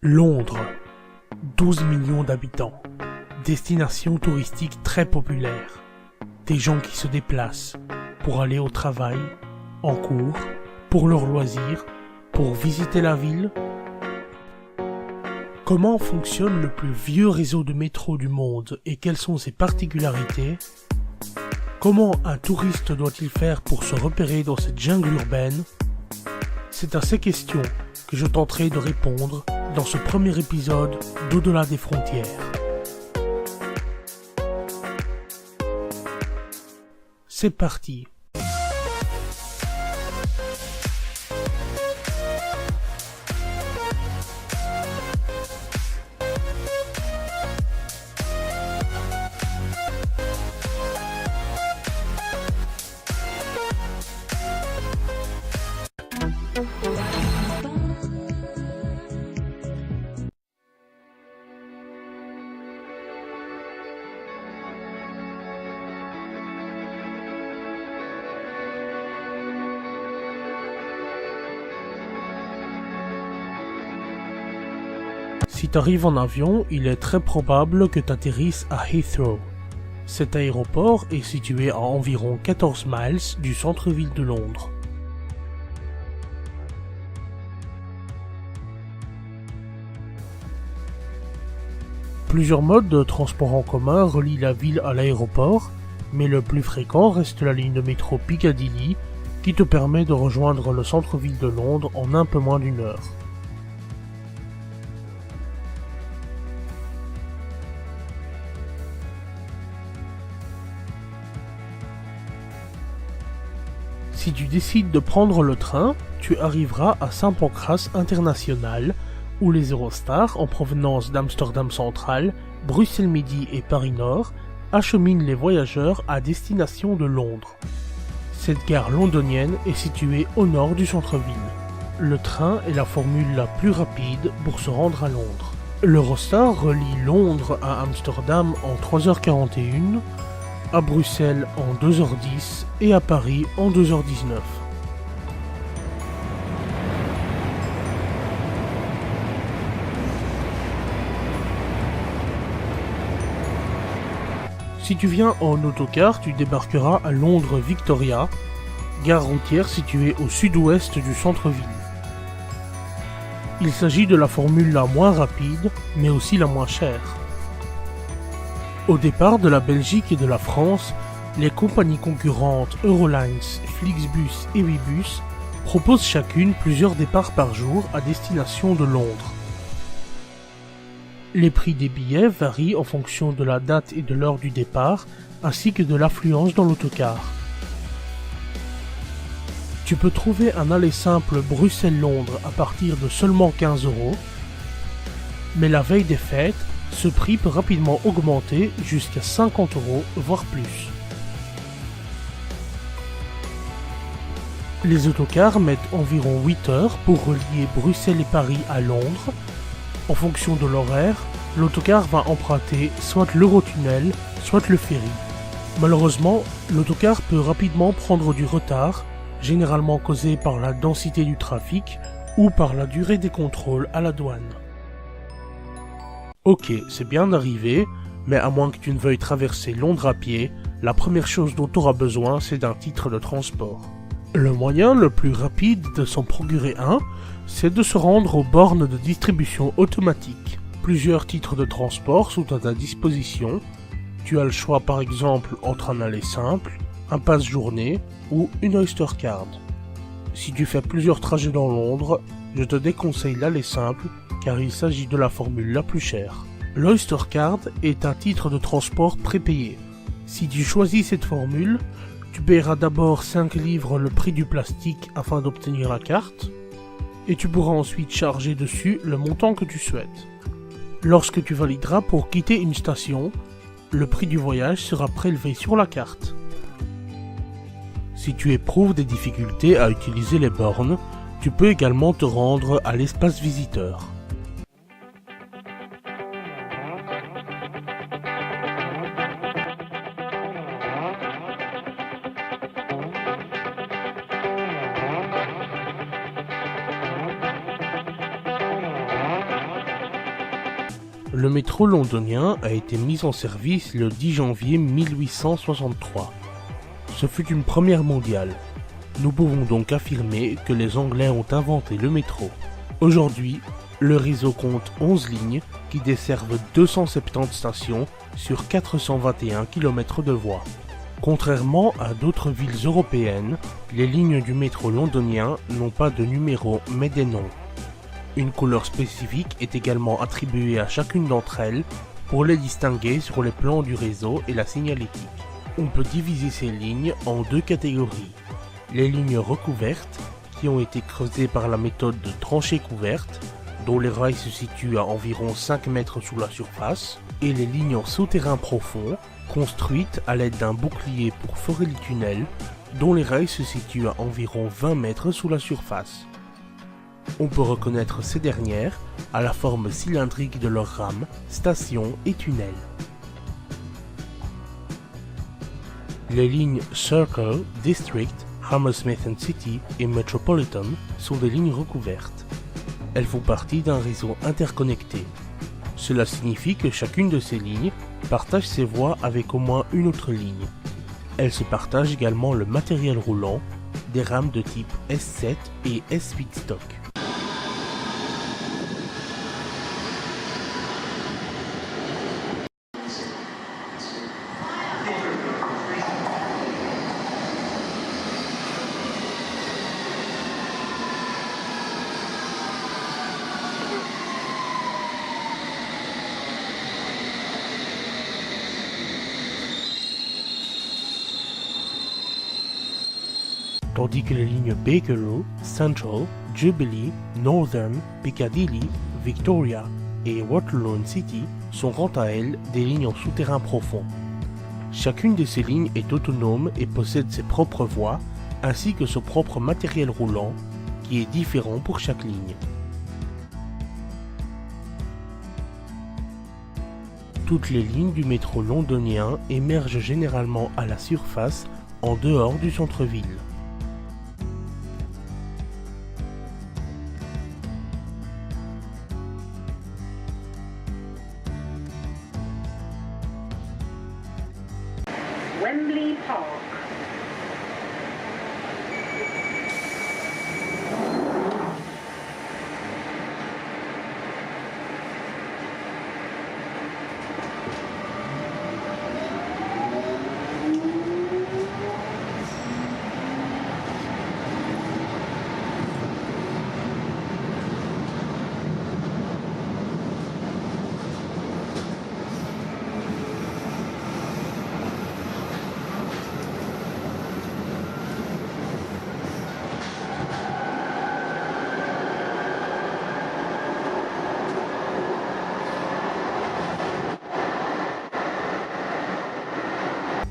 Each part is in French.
Londres, 12 millions d'habitants, destination touristique très populaire, des gens qui se déplacent pour aller au travail, en cours, pour leurs loisirs, pour visiter la ville. Comment fonctionne le plus vieux réseau de métro du monde et quelles sont ses particularités? Comment un touriste doit-il faire pour se repérer dans cette jungle urbaine? C'est à ces questions que je tenterai de répondre dans ce premier épisode d'Au-delà des frontières. C'est parti. Si t'arrives en avion, il est très probable que t'atterrisses à Heathrow. Cet aéroport est situé à environ 14 miles du centre-ville de Londres. Plusieurs modes de transport en commun relient la ville à l'aéroport, mais le plus fréquent reste la ligne de métro Piccadilly, qui te permet de rejoindre le centre-ville de Londres en un peu moins d'une heure. Si tu décides de prendre le train, tu arriveras à Saint-Pancras International, où les Eurostars en provenance d'Amsterdam Central, Bruxelles Midi et Paris Nord acheminent les voyageurs à destination de Londres. Cette gare londonienne est située au nord du centre-ville. Le train est la formule la plus rapide pour se rendre à Londres. L'Eurostar relie Londres à Amsterdam en 3h41, à Bruxelles en 2h10 et à Paris en 2h19. Si tu viens en autocar, tu débarqueras à Londres Victoria, gare routière située au sud-ouest du centre-ville. Il s'agit de la formule la moins rapide, mais aussi la moins chère. Au départ de la Belgique et de la France, les compagnies concurrentes Eurolines, Flixbus et Ouibus proposent chacune plusieurs départs par jour à destination de Londres. Les prix des billets varient en fonction de la date et de l'heure du départ, ainsi que de l'affluence dans l'autocar. Tu peux trouver un aller simple Bruxelles-Londres à partir de seulement 15 €, mais la veille des fêtes, ce prix peut rapidement augmenter jusqu'à 50 €, voire plus. Les autocars mettent environ 8 heures pour relier Bruxelles et Paris à Londres. En fonction de l'horaire, l'autocar va emprunter soit l'Eurotunnel, soit le ferry. Malheureusement, l'autocar peut rapidement prendre du retard, généralement causé par la densité du trafic ou par la durée des contrôles à la douane. Ok, c'est bien d'arriver, mais à moins que tu ne veuilles traverser Londres à pied, la première chose dont tu auras besoin, c'est d'un titre de transport. Le moyen le plus rapide de s'en procurer un, c'est de se rendre aux bornes de distribution automatique. Plusieurs titres de transport sont à ta disposition. Tu as le choix par exemple entre un aller simple, un passe-journée ou une Oyster Card. Si tu fais plusieurs trajets dans Londres, je te déconseille l'aller simple, car il s'agit de la formule la plus chère. L'Oyster Card est un titre de transport prépayé. Si tu choisis cette formule, tu paieras d'abord 5 livres le prix du plastique afin d'obtenir la carte, et tu pourras ensuite charger dessus le montant que tu souhaites. Lorsque tu valideras pour quitter une station, le prix du voyage sera prélevé sur la carte. Si tu éprouves des difficultés à utiliser les bornes, tu peux également te rendre à l'espace visiteur. Le métro londonien a été mis en service le 10 janvier 1863. Ce fut une première mondiale. Nous pouvons donc affirmer que les Anglais ont inventé le métro. Aujourd'hui, le réseau compte 11 lignes qui desservent 270 stations sur 421 km de voies. Contrairement à d'autres villes européennes, les lignes du métro londonien n'ont pas de numéro mais des noms. Une couleur spécifique est également attribuée à chacune d'entre elles pour les distinguer sur les plans du réseau et la signalétique. On peut diviser ces lignes en deux catégories. Les lignes recouvertes, qui ont été creusées par la méthode de tranchée couverte, dont les rails se situent à environ 5 mètres sous la surface, et les lignes en souterrain profond, construites à l'aide d'un bouclier pour forer les tunnels, dont les rails se situent à environ 20 mètres sous la surface. On peut reconnaître ces dernières à la forme cylindrique de leurs rames, stations et tunnels. Les lignes Circle, District, Hammersmith and City et Metropolitan sont des lignes recouvertes. Elles font partie d'un réseau interconnecté. Cela signifie que chacune de ces lignes partage ses voies avec au moins une autre ligne. Elles se partagent également le matériel roulant, des rames de type S7 et S8 stock. Tandis que les lignes Bakerloo, Central, Jubilee, Northern, Piccadilly, Victoria et Waterloo City sont quant à elles des lignes en souterrain profond. Chacune de ces lignes est autonome et possède ses propres voies, ainsi que son propre matériel roulant, qui est différent pour chaque ligne. Toutes les lignes du métro londonien émergent généralement à la surface en dehors du centre-ville. Wembley Park.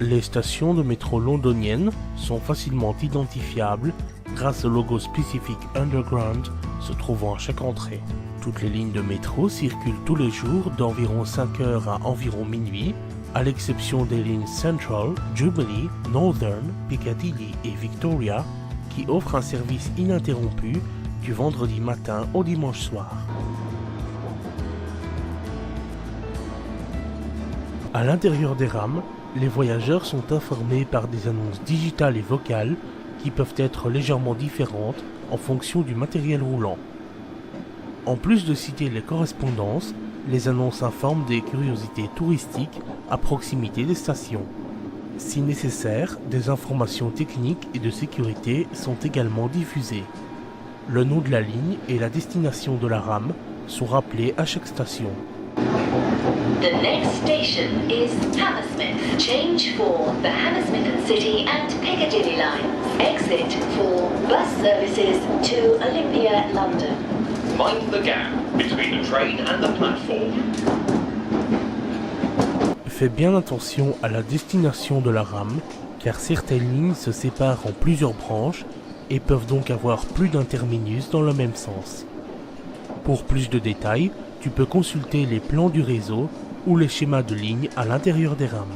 Les stations de métro londoniennes sont facilement identifiables grâce au logo spécifique Underground se trouvant à chaque entrée. Toutes les lignes de métro circulent tous les jours d'environ 5 heures à environ minuit, à l'exception des lignes Central, Jubilee, Northern, Piccadilly et Victoria qui offrent un service ininterrompu du vendredi matin au dimanche soir. À l'intérieur des rames, les voyageurs sont informés par des annonces digitales et vocales qui peuvent être légèrement différentes en fonction du matériel roulant. En plus de citer les correspondances, les annonces informent des curiosités touristiques à proximité des stations. Si nécessaire, des informations techniques et de sécurité sont également diffusées. Le nom de la ligne et la destination de la rame sont rappelés à chaque station. The next station is Hammersmith. Change for the Hammersmith and City and Piccadilly lines. Exit for bus services to Olympia, London. Mind the gap between the train and the platform. Fais bien attention à la destination de la rame, car certaines lignes se séparent en plusieurs branches et peuvent donc avoir plus d'un terminus dans le même sens. Pour plus de détails, tu peux consulter les plans du réseau ou les schémas de lignes à l'intérieur des rames.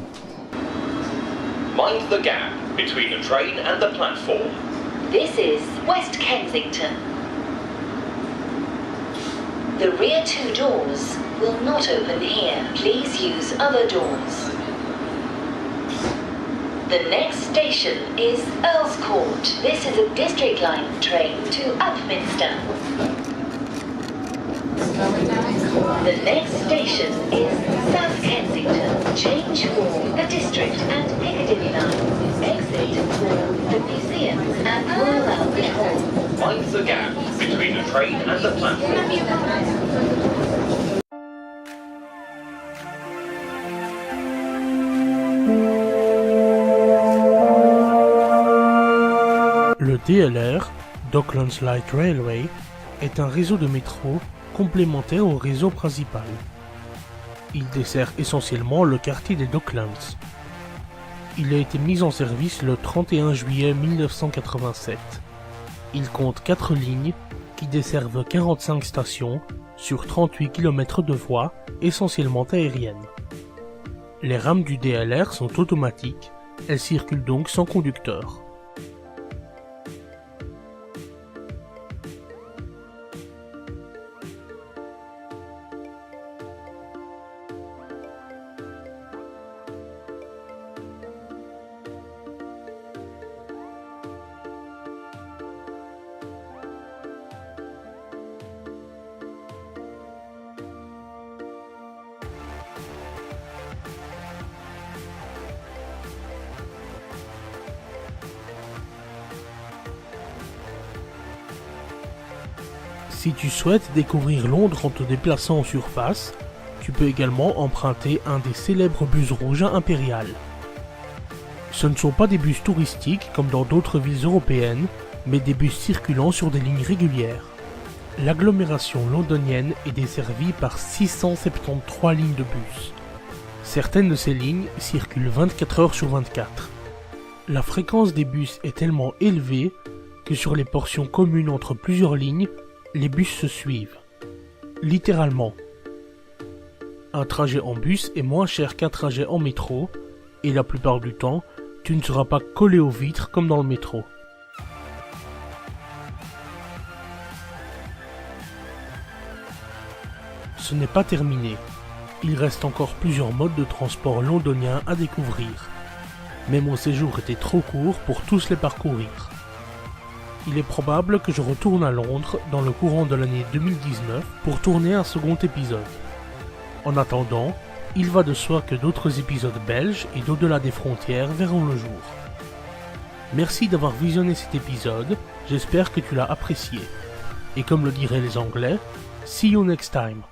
Mind the gap between the train and the platform. This is West Kensington. The rear two doors will not open here. Please use other doors. The next station is Earl's Court. This is a District Line train to Upminster. The next station is South Kensington. Change for the District and Piccadilly lines. Exit for the museums and Royal Albert Hall. Mind the gap between the train and the platform. Le DLR, Docklands Light Railway, est un réseau de métro complémentaire au réseau principal. Il dessert essentiellement le quartier des Docklands. Il a été mis en service le 31 juillet 1987. Il compte 4 lignes qui desservent 45 stations sur 38 km de voies essentiellement aériennes. Les rames du DLR sont automatiques, elles circulent donc sans conducteur. Si tu souhaites découvrir Londres en te déplaçant en surface, tu peux également emprunter un des célèbres bus rouges impériales. Ce ne sont pas des bus touristiques comme dans d'autres villes européennes, mais des bus circulant sur des lignes régulières. L'agglomération londonienne est desservie par 673 lignes de bus. Certaines de ces lignes circulent 24 heures sur 24. La fréquence des bus est tellement élevée que sur les portions communes entre plusieurs lignes, les bus se suivent. Littéralement. Un trajet en bus est moins cher qu'un trajet en métro, et la plupart du temps, tu ne seras pas collé aux vitres comme dans le métro. Ce n'est pas terminé. Il reste encore plusieurs modes de transport londoniens à découvrir. Mais mon séjour était trop court pour tous les parcourir. Il est probable que je retourne à Londres dans le courant de l'année 2019 pour tourner un second épisode. En attendant, il va de soi que d'autres épisodes belges et d'au-delà des frontières verront le jour. Merci d'avoir visionné cet épisode, j'espère que tu l'as apprécié. Et comme le diraient les Anglais, see you next time.